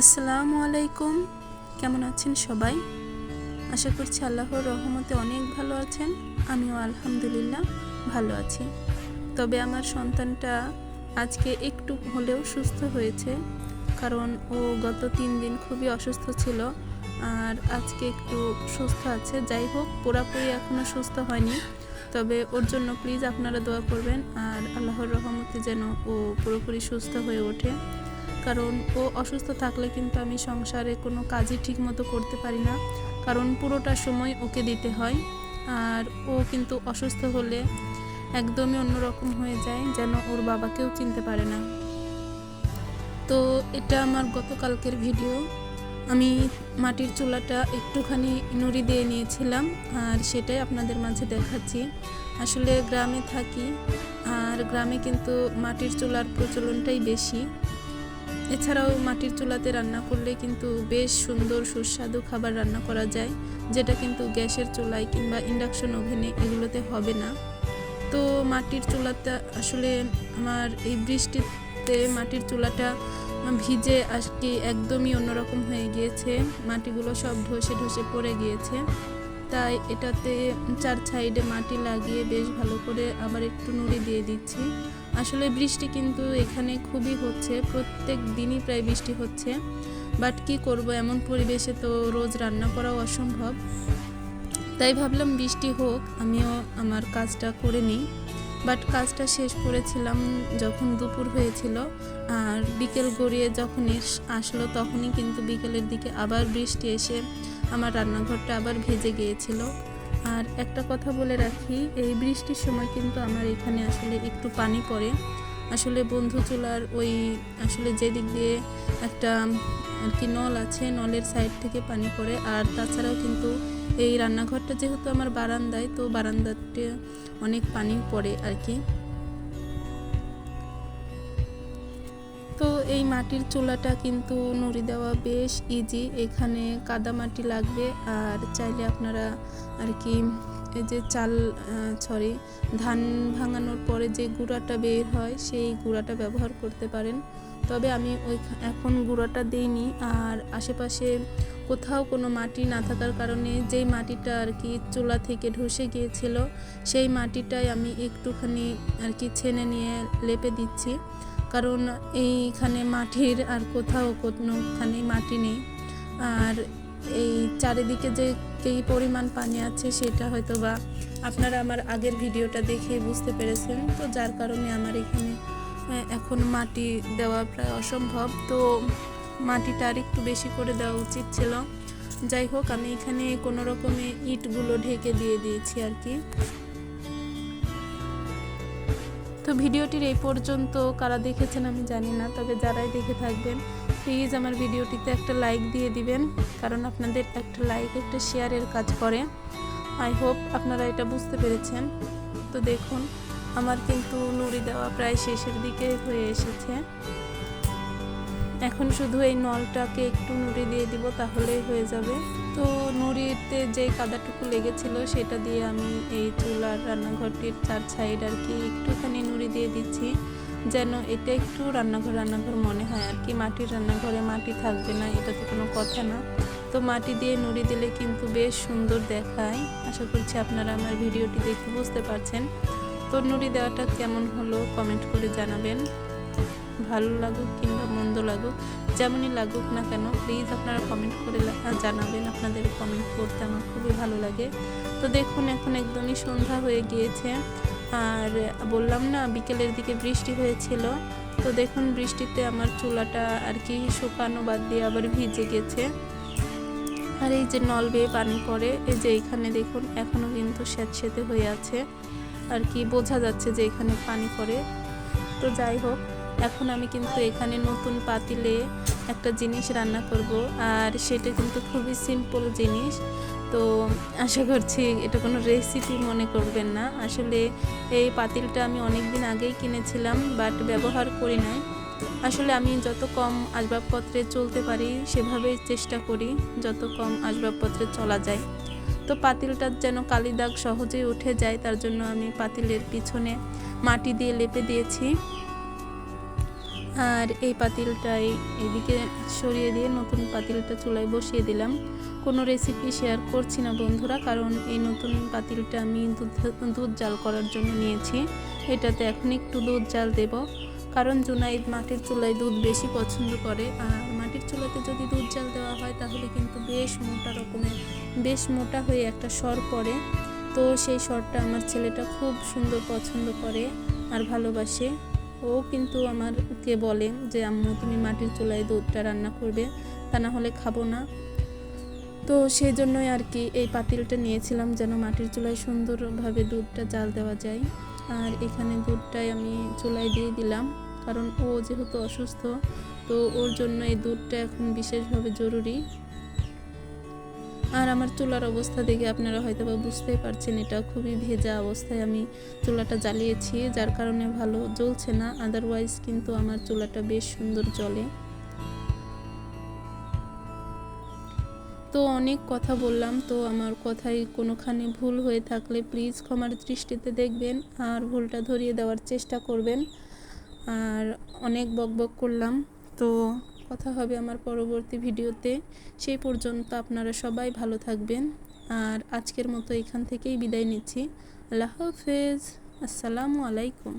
আসসালামু আলাইকুম। কেমন আছেন সবাই? আশা করছি আল্লাহর রহমতে অনেক ভালো আছেন। আমিও আলহামদুলিল্লাহ ভালো আছি। তবে আমার সন্তানটা আজকে একটু হলেও সুস্থ হয়েছে, কারণ ও গত 3 দিন খুবই অসুস্থ ছিল, আর আজকে একটু সুস্থ আছে। যাই হোক, পুরোপুরি এখনও সুস্থ হয়নি, তবে ওর জন্য প্লিজ আপনারা দোয়া করবেন, আর আল্লাহর রহমতে যেন ও পুরোপুরি সুস্থ হয়ে ওঠে। কারণ ও অসুস্থ থাকলে কিন্তু আমি সংসারে কোনো কাজই ঠিকমতো করতে পারি না, কারণ পুরোটা সময় ওকে দিতে হয়। আর ও কিন্তু অসুস্থ হলে একদমই অন্যরকম হয়ে যায়, যেন ওর বাবাকেও চিনতে পারে না। তো এটা আমার গতকালকের ভিডিও। আমি মাটির চুলাটা একটুখানি নুড়ি দিয়ে নিয়েছিলাম, আর সেটাই আপনাদের মাঝে দেখাচ্ছি। আসলে গ্রামে থাকি, আর গ্রামে কিন্তু মাটির চুলার প্রচলনটাই বেশি। এছাড়াও মাটির চুলাতে রান্না করলে কিন্তু বেশ সুন্দর সুস্বাদু খাবার রান্না করা যায়, যেটা কিন্তু গ্যাসের চুলায় কিংবা ইন্ডাকশন ওভেনে এগুলোতে হবে না। তো মাটির চুলাটা আসলে আমার এই বৃষ্টিতে মাটির চুলাটা ভিজে আজকে একদমই অন্যরকম হয়ে গিয়েছে, মাটিগুলো সব ধসে ধসে পড়ে গিয়েছে। তাই এটাতে 4 সাইডে মাটি লাগিয়ে বেশ ভালো করে আবার একটু নুড়ি দিয়ে দিচ্ছি। আসলে বৃষ্টি কিন্তু এখানে খুবই হচ্ছে, প্রত্যেক দিনই প্রায় বৃষ্টি হচ্ছে, বাট কি করব, এমন পরিবেশে তো রোজ রান্না করাও অসম্ভব। তাই ভাবলাম বৃষ্টি হোক, আমিও আমার কাজটা করে নিই। বাট কাজটা শেষ করেছিলাম যখন দুপুর হয়েছিল, আর বিকেল গড়িয়ে যখনই আসলো তখনই কিন্তু বিকেলের দিকে আবার বৃষ্টি এসে আমার রান্নাঘরটা আবার ভিজে গিয়েছিল। আর একটা কথা বলে রাখি, এই বৃষ্টির সময় কিন্তু আমার এখানে আসলে একটু পানি পড়ে। আসলে বন্ধু চুলার ওই আসলে যেদিক দিয়ে একটা আর কি নল আছে, নলের সাইড থেকে পানি পড়ে। আর তাছাড়াও কিন্তু এই রান্নাঘরটা যেহেতু আমার বারান্দায়, তো বারান্দাতে অনেক পানি পড়ে আর কি। তো এই মাটির চুলাটা কিন্তু নুড়ি দেওয়া বেশ ইজি। এখানে কাদা মাটি লাগবে, আর চাইলে আপনারা আর কি এই যে ধান ভাঙানোর পরে যে গুঁড়াটা বের হয় সেই গুঁড়াটা ব্যবহার করতে পারেন। তবে আমি এখন গুঁড়াটা দিইনি। আর আশেপাশে কোথাও কোনো মাটি না থাকার কারণে যেই মাটিটা আর কি চুলা থেকে ধসে গিয়েছিল, সেই মাটিটাই আমি একটুখানি আর কি ছেনে নিয়ে লেপে দিচ্ছি, কারণ এইখানে মাটির আর কোথাও কোনোখানে মাটি নেই। আর এই চারিদিকে যে কী পরিমাণ পানি আছে সেটা হয়তো বা আপনারা আমার আগের ভিডিওটা দেখে বুঝতে পেরেছেন। তো যার কারণে আমার এখানে এখন মাটি দেওয়া প্রায় অসম্ভব। তো মাটিটা আর একটু বেশি করে দেওয়া উচিত ছিল। যাই হোক, আমি এখানে কোনো রকমে ইটগুলো ঢেকে দিয়ে দিয়েছি আর কি। তো ভিডিওটির এই পর্যন্ত কারা দেখেছেন আমি জানি না, তবে যারাই দেখে থাকবেন প্লিজ আমার ভিডিওটিতে একটা লাইক দিয়ে দিবেন, কারণ আপনাদের একটা লাইক একটা শেয়ারের কাজ করে। আই হোপ আপনারা এটা বুঝতে পেরেছেন। তো দেখুন, আমার কিন্তু নুড়ি দেওয়া প্রায় শেষের দিকে হয়ে এসেছে। এখন শুধু এই নলটাকে একটু নুড়ি দিয়ে দিব, তাহলেই হয়ে যাবে। তো নুড়িতে যে কাদাটুকু লেগেছিল সেটা দিয়ে আমি এই চুলার রান্নাঘরটির 4 সাইড আর কি একটুখানি নুড়ি দিয়ে দিচ্ছি, যেন এটা একটু রান্নাঘর মনে হয় আর কি। মাটির রান্নাঘরে মাটি থাকবে না এটা তো কোনো কথা না। তো মাটি দিয়ে নুড়ি দিলে কিন্তু বেশ সুন্দর দেখায়। আশা করছি আপনারা আমার ভিডিওটি দেখে বুঝতে পারছেন। তো নুড়ি দেওয়াটা কেমন হলো কমেন্ট করে জানাবেন। ভালো লাগুক কিংবা মন্দ লাগুক, যেমনই লাগুক না কেন প্লিজ আপনারা কমেন্ট করে জানাবেন। আপনাদের কমেন্ট করতে আমার খুবই ভালো লাগে। তো দেখুন, এখন একদমই সন্ধ্যা হয়ে গিয়েছে, আর বললাম না বিকেলের দিকে বৃষ্টি হয়েছিল। তো দেখুন, বৃষ্টিতে আমার চুলাটা আর কি শুকানো বাদ দিয়ে আবার ভিজে গেছে। আর এই যে নল বেয়ে পানি পড়ে, এই যে এইখানে দেখুন এখনও কিন্তু স্যাঁতসেঁতে হয়ে আছে আর কি, বোঝা যাচ্ছে যে এখানে পানি পড়ে। তো যাই হোক, এখন আমি কিন্তু এখানে নতুন পাতিলে একটা জিনিস রান্না করব, আর সেটা কিন্তু খুবই সিম্পল জিনিস। তো আশা করছি এটা কোনো রেসিপি মনে করবেন না। আসলে এই পাতিলটা আমি অনেক দিন আগেই কিনেছিলাম, বাট ব্যবহার করি নাই। আসলে আমি যত কম আসবাবপত্রে চলতে পারি সেভাবেই চেষ্টা করি, যত কম আসবাবপত্রে চলা যায়। তো পাতিলটার যেন কালি দাগ সহজেই উঠে যায়, তার জন্য আমি পাতিলের পিছনে মাটি দিয়ে লেপে দিয়েছি। আর এই পাতিলটাই এদিকে সরিয়ে দিয়ে নতুন পাতিলটা চুলায় বসিয়ে দিলাম। কোনো রেসিপি শেয়ার করছি না বন্ধুরা, কারণ এই নতুন পাতিলটা আমি দুধ জাল করার জন্য নিয়েছি। এটাতে এখন একটু দুধ জাল দেব, কারণ জুনাইদ মাটির চুলায় দুধ বেশি পছন্দ করে। আর মাটির চুলাতে যদি দুধ জাল দেওয়া হয় তাহলে কিন্তু বেশ মোটা হয়ে একটা সর পড়ে। তো সেই সরটা আমার ছেলেটা খুব সুন্দর পছন্দ করে আর ভালোবাসে। ও কিন্তু আমাকে বলে যে আম্মু তুমি মাটির চুলায় দুধটা রান্না করবে, তা না হলে খাবো না। তো সেই জন্যই আর কি এই পাতিলটা নিয়েছিলাম, যেন মাটির চুলায় সুন্দরভাবে দুধটা জাল দেওয়া যায়। আর এখানে দুধটাই আমি চুলায় দিয়ে দিলাম, কারণ ও যেহেতু অসুস্থ, তো ওর জন্য এই দুধটা এখন বিশেষভাবে জরুরি। আর আমার চুলার অবস্থা দেখে আপনারা হয়তো বা বুঝতেই পারছেন, এটা খুবই ভেজা অবস্থায় আমি চুলাটা জ্বালিয়েছি, যার কারণে ভালো জ্বলছে না। আদারওয়াইজ কিন্তু আমার চুলাটা বেশ সুন্দর জ্বলে। তো অনেক কথা বললাম, তো আমার কথায় কোনোখানে ভুল হয়ে থাকলে প্লিজ ক্ষমার দৃষ্টিতে দেখবেন আর ভুলটা ধরিয়ে দেওয়ার চেষ্টা করবেন। আর অনেক বকবক করলাম, তো কথা হবে আমার পরবর্তী ভিডিওতে। সেই পর্যন্ত আপনারা সবাই ভালো থাকবেন। আর আজকের মতো এখান থেকেই বিদায় নিচ্ছি। আল্লাহ হাফেজ, আসসালামু আলাইকুম।